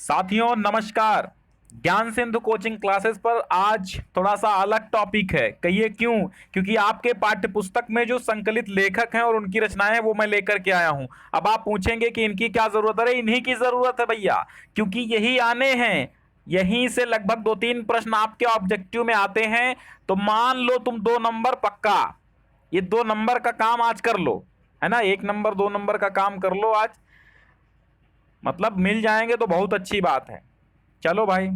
साथियों नमस्कार। ज्ञान सिंधु कोचिंग क्लासेस पर आज थोड़ा सा अलग टॉपिक है। कहिए क्यों? क्योंकि आपके पाठ्य पुस्तक में जो संकलित लेखक हैं और उनकी रचनाएं हैं वो मैं लेकर के आया हूं। अब आप पूछेंगे कि इनकी क्या जरूरत है? इन्हीं की जरूरत है भैया, क्योंकि यही आने हैं। यहीं से लगभग 2-3 प्रश्न आपके ऑब्जेक्टिव में आते हैं। तो मान लो तुम 2 नंबर पक्का, ये 2 नंबर का काम आज कर लो, है ना। 1 नंबर 2 नंबर का काम कर लो आज, मतलब मिल जाएंगे तो बहुत अच्छी बात है। चलो भाई,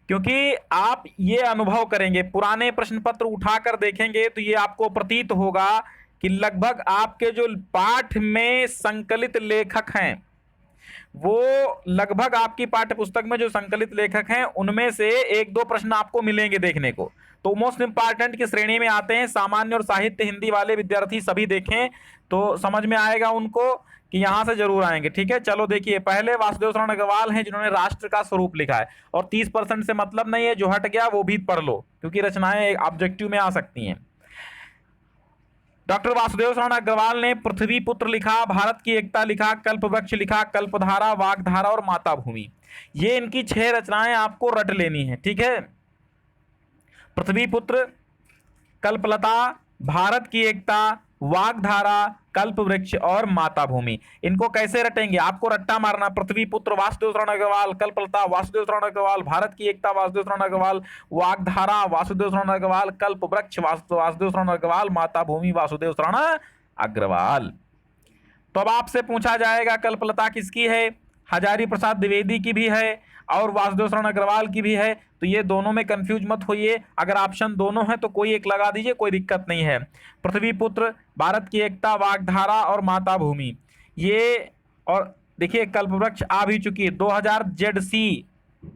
क्योंकि आप ये अनुभव करेंगे, पुराने प्रश्न पत्र उठाकर देखेंगे तो ये आपको प्रतीत होगा कि लगभग आपके जो पाठ में संकलित लेखक हैं वो लगभग आपकी पाठ्य पुस्तक में जो संकलित लेखक हैं उनमें से 1-2 प्रश्न आपको मिलेंगे देखने को। तो मोस्ट इंपॉर्टेंट की श्रेणी में आते हैं। सामान्य और साहित्य हिंदी वाले विद्यार्थी सभी देखें तो समझ में आएगा उनको कि यहां से जरूर आएंगे। ठीक है, चलो देखिए, पहले वासुदेव शरण अग्रवाल हैं जिन्होंने राष्ट्र का स्वरूप लिखा है, और 30% से मतलब नहीं है, जो हट गया वो भी पढ़ लो क्योंकि रचनाएं ऑब्जेक्टिव में आ सकती हैं। डॉक्टर वासुदेव शरण अग्रवाल ने पृथ्वी पुत्र लिखा, भारत की एकता लिखा, कल्पवृक्ष लिखा, कल्पधारा, वाग्धारा और माता भूमि। ये इनकी 6 रचनाएं आपको रट लेनी है। ठीक है, पृथ्वी पुत्र, कल्पलता, भारत की एकता, वाग्धारा, कल्पवृक्ष और माता भूमि। इनको कैसे रटेंगे? आपको रट्टा मारना, पृथ्वी पुत्र वासुदेव शरण अग्रवाल, कल्पलता वासुदेव शरण अग्रवाल, भारत की एकता वासुदेव शरण अग्रवाल, वाग्धारा वासुदेव शरण अग्रवाल, कल्पवृक्ष वासुदेव शरण अग्रवाल, माता भूमि वासुदेव शरण अग्रवाल। तो अब आपसे पूछा जाएगा कल्पलता किसकी है? हजारी प्रसाद द्विवेदी की भी है और वासुदेव शरण अग्रवाल की भी है। तो ये दोनों में कंफ्यूज मत होइए। अगर ऑप्शन दोनों है तो कोई एक लगा दीजिए, कोई दिक्कत नहीं है। पृथ्वी पुत्र, भारत की एकता, वाग्धारा और माता भूमि ये। और देखिए कल्पवृक्ष आ भी चुकी है, 2000 जेडसी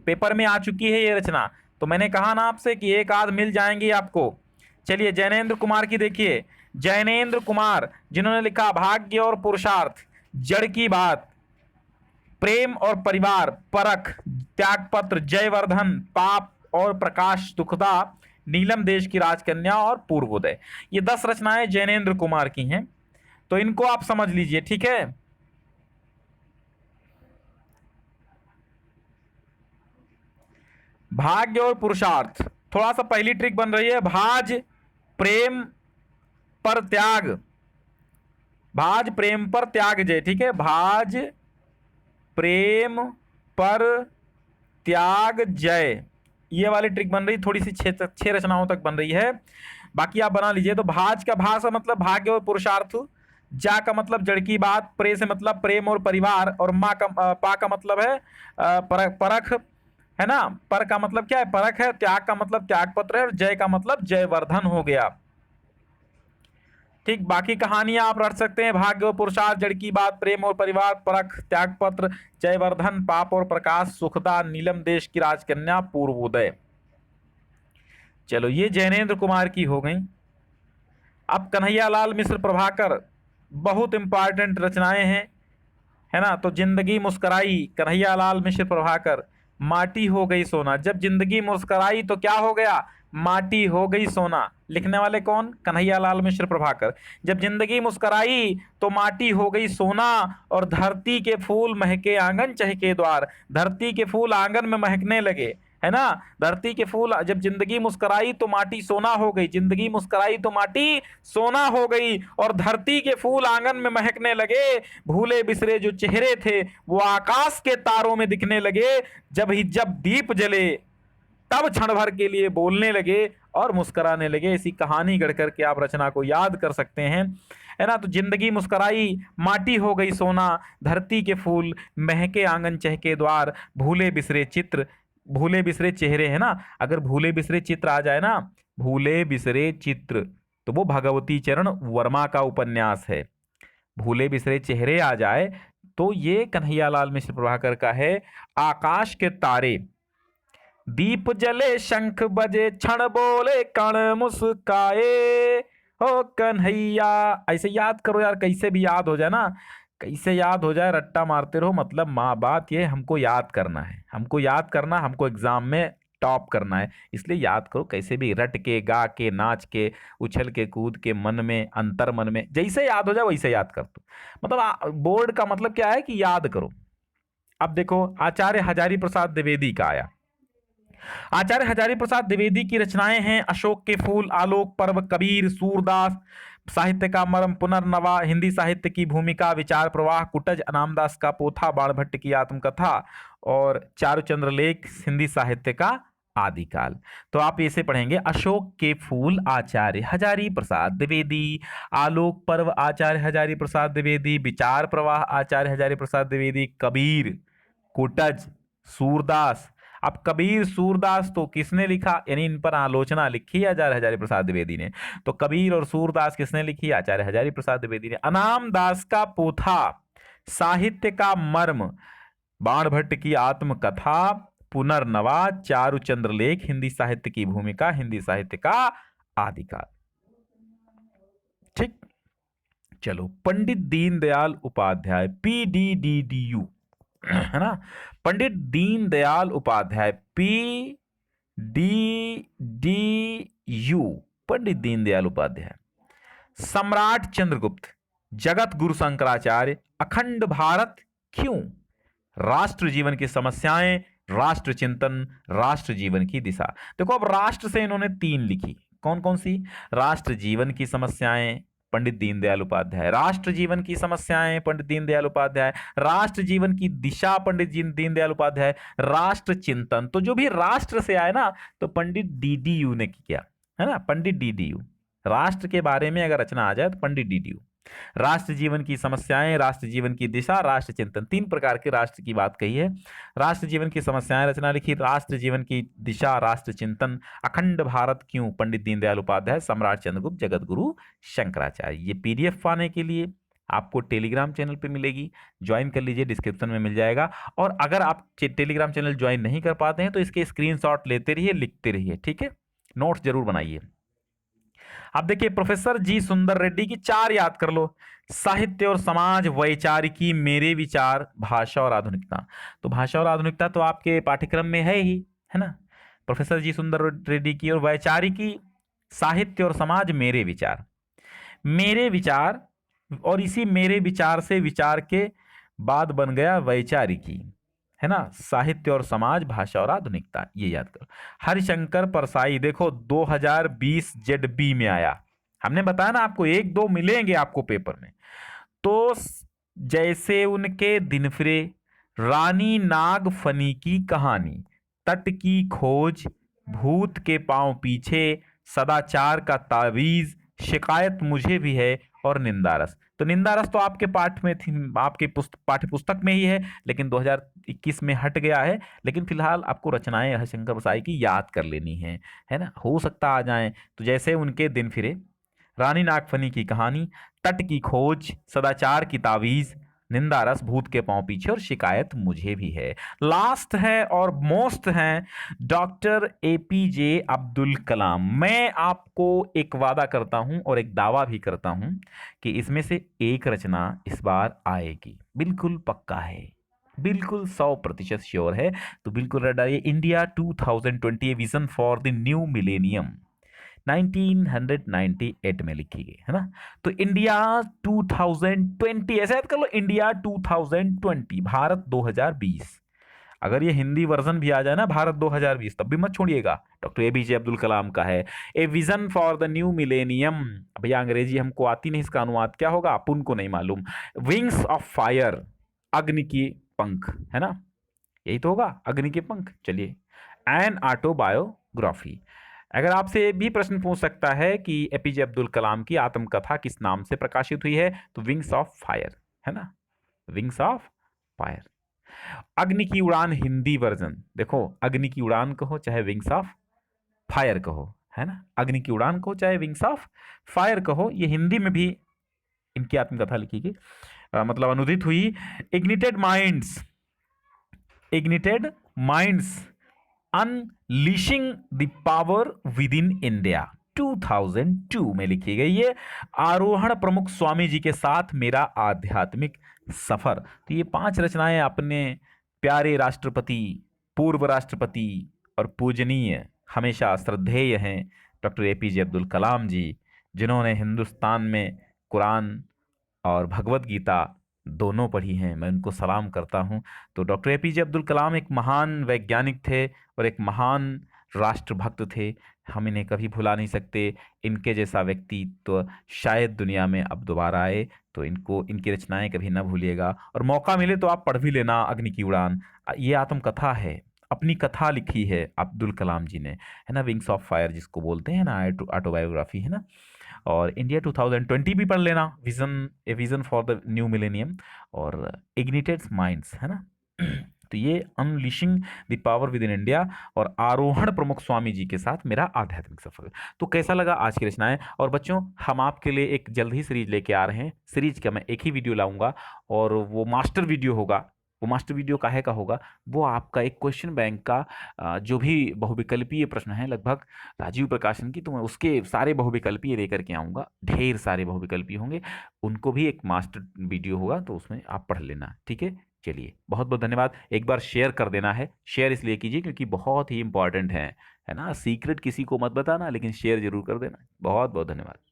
पेपर में आ चुकी है ये रचना। तो मैंने कहा ना आपसे कि एक आध मिल जाएंगी आपको। चलिए जैनेन्द्र कुमार की देखिए, जैनेन्द्र कुमार जिन्होंने लिखा भाग्य और पुरुषार्थ, जड़ की बात, प्रेम और परिवार, परख, त्यागपत्र, जयवर्धन, पाप और प्रकाश दुखदा, नीलम देश की राजकन्या और पूर्वोदय। ये 10 रचनाएं जैनेन्द्र कुमार की हैं, तो इनको आप समझ लीजिए। ठीक है, भाग्य और पुरुषार्थ, थोड़ा सा पहली ट्रिक बन रही है। भाज प्रेम पर त्याग, भाज प्रेम पर त्याग जय। ठीक है, भाज प्रेम पर त्याग जय, ये वाली ट्रिक बन रही, थोड़ी सी 6 रचनाओं तक बन रही है, बाकी आप बना लीजिए। तो भाज का भा से मतलब भाग्य और पुरुषार्थ, जा का मतलब जड़ की बात, प्रे से मतलब प्रेम और परिवार, और माँ का पा का मतलब है परख, है ना। पर का मतलब क्या है? परख है। त्याग का मतलब त्याग पत्र है, और जय का मतलब जयवर्धन हो गया। ठीक, बाकी कहानियां आप रट सकते हैं। भाग्य और पुरुषार्थ, जड़ की बात, प्रेम और परिवार, परख, त्यागपत्र, जयवर्धन, पाप और प्रकाश, सुखदा, नीलम देश की राजकन्या, पूर्वोदय। चलो ये जैनेन्द्र कुमार की हो गई। अब कन्हैयालाल मिश्र प्रभाकर, बहुत इंपॉर्टेंट रचनाएं हैं, है ना। तो जिंदगी मुस्कराई, कन्हैयालाल मिश्र प्रभाकर। माटी हो गई सोना, जब जिंदगी मुस्कराई तो क्या हो गया? माटी हो गई सोना। लिखने वाले कौन? कन्हैयालाल मिश्र प्रभाकर। जब जिंदगी मुस्कराई तो माटी हो गई सोना, और धरती के फूल महके आंगन चहके द्वार, धरती के फूल आंगन में महकने लगे, है ना। धरती के फूल, जब जिंदगी मुस्कराई तो माटी सोना हो गई, जिंदगी मुस्कराई तो माटी सोना हो गई, और धरती के फूल आंगन में महकने लगे। भूले बिसरे जो चेहरे थे वो आकाश के तारों में दिखने लगे, जब दीप जले तब क्षण भर के लिए बोलने लगे और मुस्कुराने लगे। ऐसी कहानी गढ़ करके आप रचना को याद कर सकते हैं, है ना। तो जिंदगी मुस्कुराई, माटी हो गई सोना, धरती के फूल महके आंगन चहके द्वार, भूले बिसरे चित्र, भूले बिसरे चेहरे, है ना। अगर भूले बिसरे चित्र आ जाए ना, भूले बिसरे चित्र, तो वो भगवती चरण वर्मा का उपन्यास है। भूले बिसरे चेहरे आ जाए तो ये कन्हैयालाल मिश्र प्रभाकर का है। आकाश के तारे, दीप जले शंख बजे, क्षण बोले कण मुस्काए, हो कन्हैया। ऐसे याद करो यार, कैसे भी याद हो जाए ना, कैसे याद हो जाए, रट्टा मारते रहो। मतलब माँ बात ये, हमको याद करना है, हमको याद करना, हमको एग्जाम में टॉप करना है, इसलिए याद करो कैसे भी, रट के, गा के, नाच के, उछल के, कूद के, मन में, अंतर मन में, जैसे याद हो जाए वैसे याद कर दो। मतलब बोर्ड का मतलब क्या है कि याद करो। अब देखो आचार्य हजारी प्रसाद द्विवेदी का आया। आचार्य हजारी प्रसाद द्विवेदी की रचनाएं हैं अशोक के फूल, आलोक पर्व, कबीर, सूरदास, साहित्य का मर्म, पुनर्नवा, हिंदी साहित्य की भूमिका, विचार प्रवाह, कुटज, अनामदास का पोथा, बाणभट्ट की आत्मकथा और चारुचंद्र लेख, हिंदी साहित्य का आदिकाल। तो आप इसे पढ़ेंगे अशोक के फूल आचार्य हजारी प्रसाद द्विवेदी, आलोक पर्व आचार्य हजारी प्रसाद द्विवेदी, विचार प्रवाह आचार्य हजारी प्रसाद द्विवेदी, कबीर, कुटज, सूरदास। अब कबीर सूरदास तो किसने लिखा, यानी इन पर आलोचना लिखी आचार्य हजारी प्रसाद द्विवेदी ने, तो कबीर और सूरदास किसने लिखी, आचार्य हजारी प्रसाद द्विवेदी ने। अनामदास का पोथा, साहित्य का मर्म, बाणभट्ट की आत्मकथा, पुनर्नवा, चारुचंद्र लेख, हिंदी साहित्य की भूमिका, हिंदी साहित्य का आदिकाल। ठीक, चलो पंडित दीनदयाल उपाध्याय, PDDDU, है ना, पंडित दीनदयाल उपाध्याय, PDDU, पंडित दीनदयाल उपाध्याय। सम्राट चंद्रगुप्त, जगत गुरु शंकराचार्य, अखंड भारत क्यों, राष्ट्र जीवन की समस्याएं, राष्ट्र चिंतन, राष्ट्र जीवन की दिशा। देखो अब राष्ट्र से इन्होंने 3 लिखी, कौन कौन सी, राष्ट्र जीवन की समस्याएं पंडित दीनदयाल उपाध्याय, राष्ट्र जीवन की समस्याएं पंडित दीनदयाल उपाध्याय, राष्ट्र जीवन की दिशा पंडित दीनदयाल उपाध्याय, राष्ट्र चिंतन। तो जो भी राष्ट्र से आए ना, तो पंडित DDU ने किया, है ना, पंडित DDU। राष्ट्र के बारे में अगर रचना आ जाए तो पंडित DDU। राष्ट्र जीवन की समस्याएं, राष्ट्र जीवन की दिशा, राष्ट्र चिंतन, 3 प्रकार के राष्ट्र की बात कही है। राष्ट्र जीवन की समस्याएं रचना लिखी, राष्ट्र जीवन की दिशा, राष्ट्र चिंतन, अखंड भारत क्यों पंडित दीनदयाल उपाध्याय, सम्राट चंद्रगुप्त, जगत गुरु शंकराचार्य। ये PDF पाने के लिए आपको टेलीग्राम चैनल पे मिलेगी, ज्वाइन कर लीजिए, डिस्क्रिप्शन में मिल जाएगा। और अगर आप टेलीग्राम चैनल ज्वाइन नहीं कर पाते हैं तो इसके स्क्रीनशॉट लेते रहिए, लिखते रहिए, ठीक है, नोट्स जरूर बनाइए। अब देखिए प्रोफेसर जी सुंदर रेड्डी की 4 याद कर लो, साहित्य और समाज, वैचारिकी, मेरे विचार, भाषा और आधुनिकता। तो भाषा और आधुनिकता तो आपके पाठ्यक्रम में है ही, है ना, प्रोफेसर जी सुंदर रेड्डी की। और वैचारिकी, साहित्य और समाज, मेरे विचार, मेरे विचार, और इसी मेरे विचार से विचार के बाद बन गया वैचारिकी, है ना, साहित्य और समाज, भाषा और आधुनिकता, ये याद करो। हरिशंकर परसाई देखो 2020 ZB में आया, हमने बताया ना आपको 1-2 मिलेंगे आपको पेपर में। तो जैसे उनके दिन फिरे, रानी नागफनी की कहानी, तट की खोज, भूत के पांव पीछे, सदाचार का तावीज, शिकायत मुझे भी है और निंदारस। तो निंदारस तो आपके पाठ में थी, आपके पाठ्य पुस्तक में ही है, लेकिन 2021 में हट गया है। लेकिन फिलहाल आपको रचनाएं हरिशंकर परसाई की याद कर लेनी है ना, हो सकता आ जाए। तो जैसे उनके दिन फिरे, रानी नागफनी की कहानी, तट की खोज, सदाचार की तावीज, निंदारस, भूत के पांव पीछे और शिकायत मुझे भी है। लास्ट है और मोस्ट है डॉक्टर APJ अब्दुल कलाम। मैं आपको एक वादा करता हूं और एक दावा भी करता हूं कि इसमें से एक रचना इस बार आएगी, बिल्कुल पक्का है, बिल्कुल 100% श्योर है। तो बिल्कुल रट डालिए, India 2020 vision for the new millennium, 1998 में लिखी गई, है ना। तो इंडिया 2020 ऐसा याद कर लो, इंडिया 2020, भारत 2020। अगर ये हिंदी वर्जन भी आ जाए ना, भारत 2020, तब भी मत छोड़िएगा, डॉक्टर APJ अब्दुल कलाम का है। A vision for the new millennium, भैया अंग्रेजी हमको आती नहीं, इसका अनुवाद क्या होगा अपन को नहीं मालूम। विंग्स ऑफ फायर, अग्नि की पंख, है ना, यही तो होगा, अग्नि के पंख। चलिए, एन ऑटोबायोग्राफी। अगर आपसे भी प्रश्न पूछ सकता है कि APJ अब्दुल कलाम की आत्मकथा किस नाम से प्रकाशित हुई है, तो विंग्स ऑफ फायर, है ना, विंग्स ऑफ फायर। अग्नि की उड़ान हिंदी वर्जन, देखो अग्नि की उड़ान कहो चाहे विंग्स ऑफ फायर कहो, है ना, अग्नि की उड़ान कहो चाहे विंग्स ऑफ फायर कहो, ये हिंदी में भी इनकी आत्मकथा लिखी गई, मतलब अनुदित हुई। Ignited minds, ignited minds, unleashing the power within India, 2002 में लिखी गई। ये आरोहण प्रमुख स्वामी जी के साथ मेरा आध्यात्मिक सफर। तो ये 5 रचनाएं अपने प्यारे राष्ट्रपति, पूर्व राष्ट्रपति और पूजनीय, हमेशा श्रद्धेय हैं डॉक्टर APJ अब्दुल कलाम जी, जिन्होंने हिंदुस्तान में कुरान और भगवत गीता दोनों पढ़ी हैं, मैं उनको सलाम करता हूँ। तो डॉक्टर एपीजे अब्दुल कलाम एक महान वैज्ञानिक थे और एक महान राष्ट्रभक्त थे। हम इन्हें कभी भुला नहीं सकते। इनके जैसा व्यक्ति तो शायद दुनिया में अब दोबारा आए। तो इनको, इनकी रचनाएं कभी ना भूलिएगा, और मौका मिले तो आप पढ़ भी लेना अग्नि की उड़ान। ये आत्मकथा है, अपनी कथा लिखी है अब्दुल कलाम जी ने, है ना, विंग्स ऑफ फायर जिसको बोलते हैं ना, ऑटोबायोग्राफी है ना। और इंडिया 2020 भी पढ़ लेना, vision, a vision for the new millennium, और इग्निटेड माइंड्स, है ना। तो ये unleashing the power within India और आरोहण प्रमुख स्वामी जी के साथ मेरा आध्यात्मिक सफर। तो कैसा लगा आज की रचनाएं? और बच्चों, हम आपके लिए एक जल्द ही सीरीज लेके आ रहे हैं। सीरीज का मैं एक ही वीडियो लाऊंगा, और वो मास्टर वीडियो होगा। वो मास्टर वीडियो काहे का होगा? वो आपका एक क्वेश्चन बैंक का जो भी बहुविकल्पीय प्रश्न है, लगभग राजीव प्रकाशन की, तो मैं उसके सारे बहुविकल्पीय लेकर के आऊँगा। ढेर सारे बहुविकल्पीय होंगे, उनको भी एक मास्टर वीडियो होगा, तो उसमें आप पढ़ लेना, ठीक है। चलिए, बहुत बहुत धन्यवाद। एक बार शेयर कर देना है, शेयर इसलिए कीजिए क्योंकि बहुत ही इंपॉर्टेंट है ना। सीक्रेट किसी को मत बताना, लेकिन शेयर जरूर कर देना। बहुत बहुत धन्यवाद।